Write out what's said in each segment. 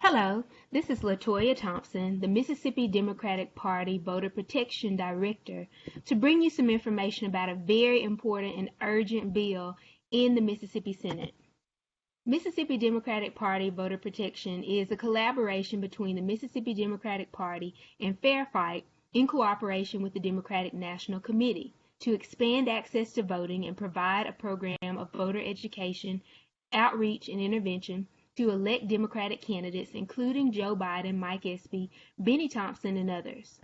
Hello, this is LaToya Thompson, the Mississippi Democratic Party Voter Protection Director, to bring you some information about a very important and urgent bill in the Mississippi Senate. Mississippi Democratic Party Voter Protection is a collaboration between the Mississippi Democratic Party and Fair Fight in cooperation with the Democratic National Committee to expand access to voting and provide a program of voter education, outreach, and intervention to elect Democratic candidates, including Joe Biden, Mike Espy, Benny Thompson, and others.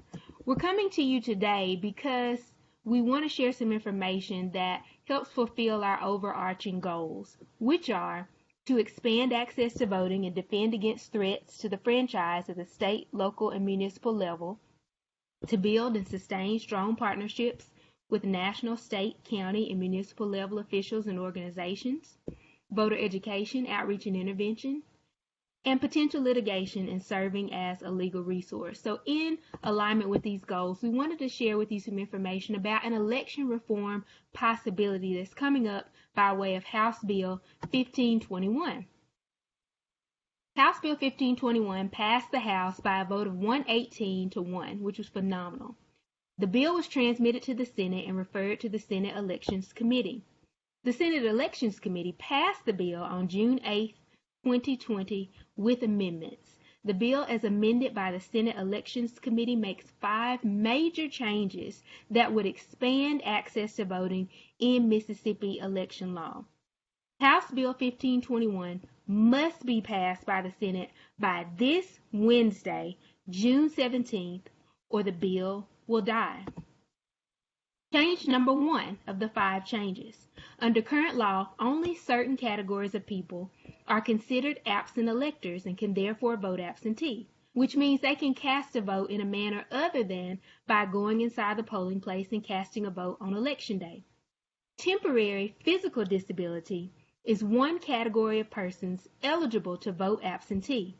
We're coming to you today because we want to share some information that helps fulfill our overarching goals, which are to expand access to voting and defend against threats to the franchise at the state, local, and municipal level, to build and sustain strong partnerships with national, state, county, and municipal level officials and organizations, voter education, outreach, and intervention, and potential litigation and serving as a legal resource. So in alignment with these goals, we wanted to share with you some information about an election reform possibility that's coming up by way of House Bill 1521. House Bill 1521 passed the House by a vote of 118 to 1, which was phenomenal. The bill was transmitted to the Senate and referred to the Senate Elections Committee. The Senate Elections Committee passed the bill on June 8, 2020 with amendments. The bill as amended by the Senate Elections Committee makes 5 major changes that would expand access to voting in Mississippi election law. House Bill 1521 must be passed by the Senate by this Wednesday, June 17th, or the bill will die. Change number 1 of the 5 changes. Under current law, only certain categories of people are considered absent electors and can therefore vote absentee, which means they can cast a vote in a manner other than by going inside the polling place and casting a vote on election day. Temporary physical disability is one category of persons eligible to vote absentee.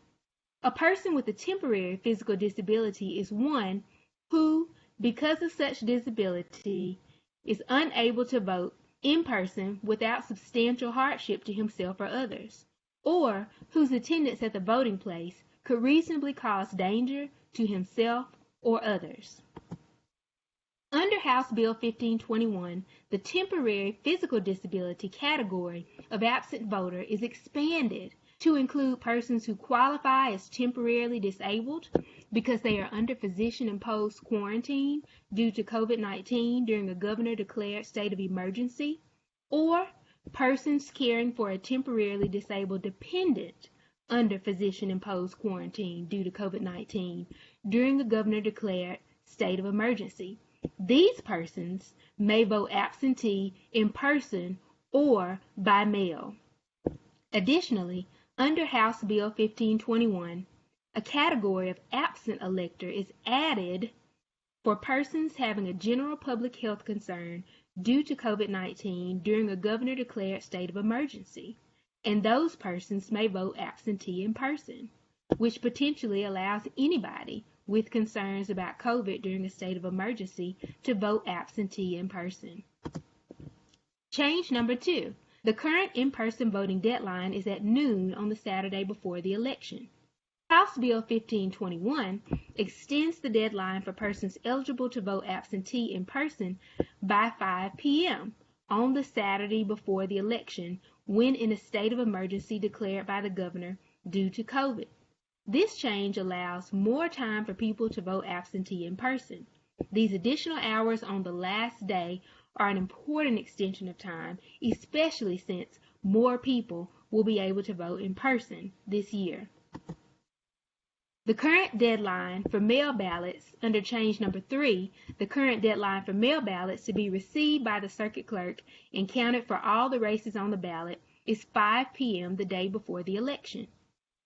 A person with a temporary physical disability is one who, because of such disability, is unable to vote in person without substantial hardship to himself or others, or whose attendance at the voting place could reasonably cause danger to himself or others. Under House Bill 1521, the temporary physical disability category of absent voter is expanded to include persons who qualify as temporarily disabled because they are under physician-imposed quarantine due to COVID-19 during a governor-declared state of emergency, or persons caring for a temporarily disabled dependent under physician-imposed quarantine due to COVID-19 during a governor-declared state of emergency. These persons may vote absentee in person or by mail. Additionally, under House Bill 1521, a category of absent elector is added for persons having a general public health concern due to COVID-19 during a governor-declared state of emergency, and those persons may vote absentee in person, which potentially allows anybody with concerns about COVID during a state of emergency to vote absentee in person. Change number 2. The current in-person voting deadline is at noon on the Saturday before the election. House Bill 1521 extends the deadline for persons eligible to vote absentee in person by 5 p.m. on the Saturday before the election when in a state of emergency declared by the governor due to COVID. This change allows more time for people to vote absentee in person. These additional hours on the last day are an important extension of time, especially since more people will be able to vote in person this year. The current deadline for mail ballots, under change number 3, the current deadline for mail ballots to be received by the circuit clerk and counted for all the races on the ballot is 5 p.m. the day before the election.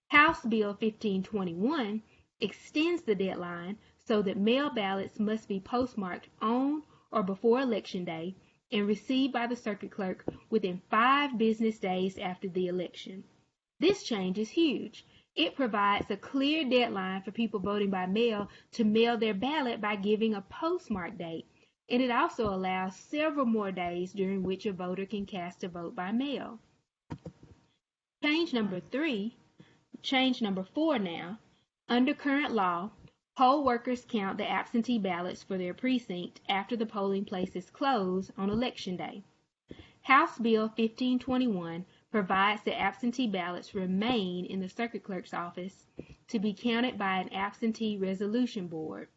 House Bill 1521 extends the deadline so that mail ballots must be postmarked on or before Election Day and received by the circuit clerk within 5 business days after the election. This change is huge. It provides a clear deadline for people voting by mail to mail their ballot by giving a postmark date, and it also allows several more days during which a voter can cast a vote by mail. Change number 3 Change number 4 now. Under current law, poll workers count the absentee ballots for their precinct after the polling places close on Election Day. House Bill 1521 provides that absentee ballots remain in the circuit clerk's office to be counted by an absentee resolution board.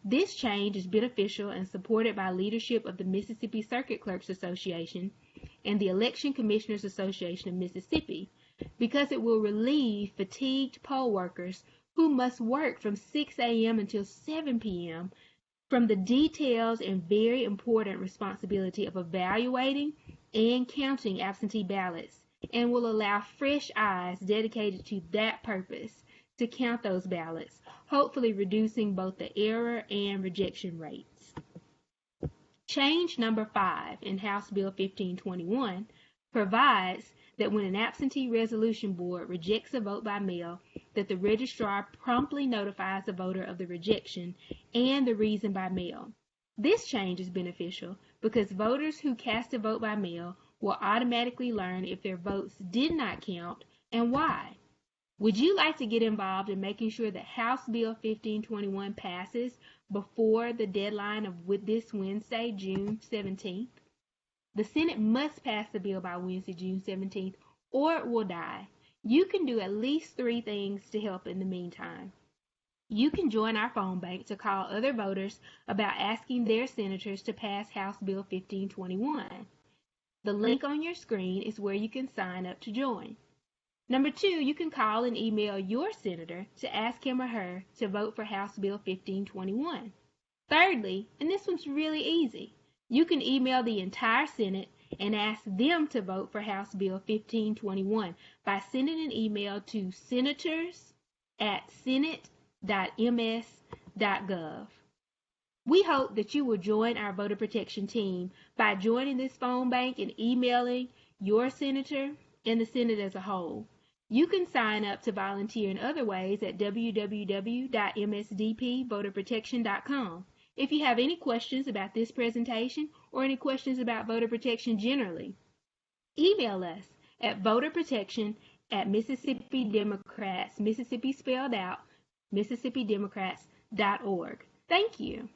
This change is beneficial and supported by leadership of the Mississippi Circuit Clerks Association and the Election Commissioners Association of Mississippi, because it will relieve fatigued poll workers who must work from 6 a.m. until 7 p.m. from the detailed and very important responsibility of evaluating and counting absentee ballots, and will allow fresh eyes dedicated to that purpose to count those ballots, hopefully reducing both the error and rejection rates. Change number 5 in House Bill 1521 provides that when an absentee resolution board rejects a vote by mail, that the registrar promptly notifies the voter of the rejection and the reason by mail. This change is beneficial because voters who cast a vote by mail will automatically learn if their votes did not count and why. Would you like to get involved in making sure that House Bill 1521 passes before the deadline of this Wednesday, June 17th? The Senate must pass the bill by Wednesday, June 17th, or it will die. You can do at least 3 things to help in the meantime. You can join our phone bank to call other voters about asking their senators to pass House Bill 1521. The link on your screen is where you can sign up to join. Number 2, you can call and email your senator to ask him or her to vote for House Bill 1521. Thirdly, and this one's really easy, you can email the entire Senate and ask them to vote for House Bill 1521 by sending an email to senators@senate.ms.gov. We hope that you will join our voter protection team by joining this phone bank and emailing your senator and the Senate as a whole. You can sign up to volunteer in other ways at www.msdpvoterprotection.com. If you have any questions about this presentation or any questions about voter protection generally, email us at voterprotection@Mississippi Democrats, Mississippi spelled out, MississippiDemocrats.org. Thank you.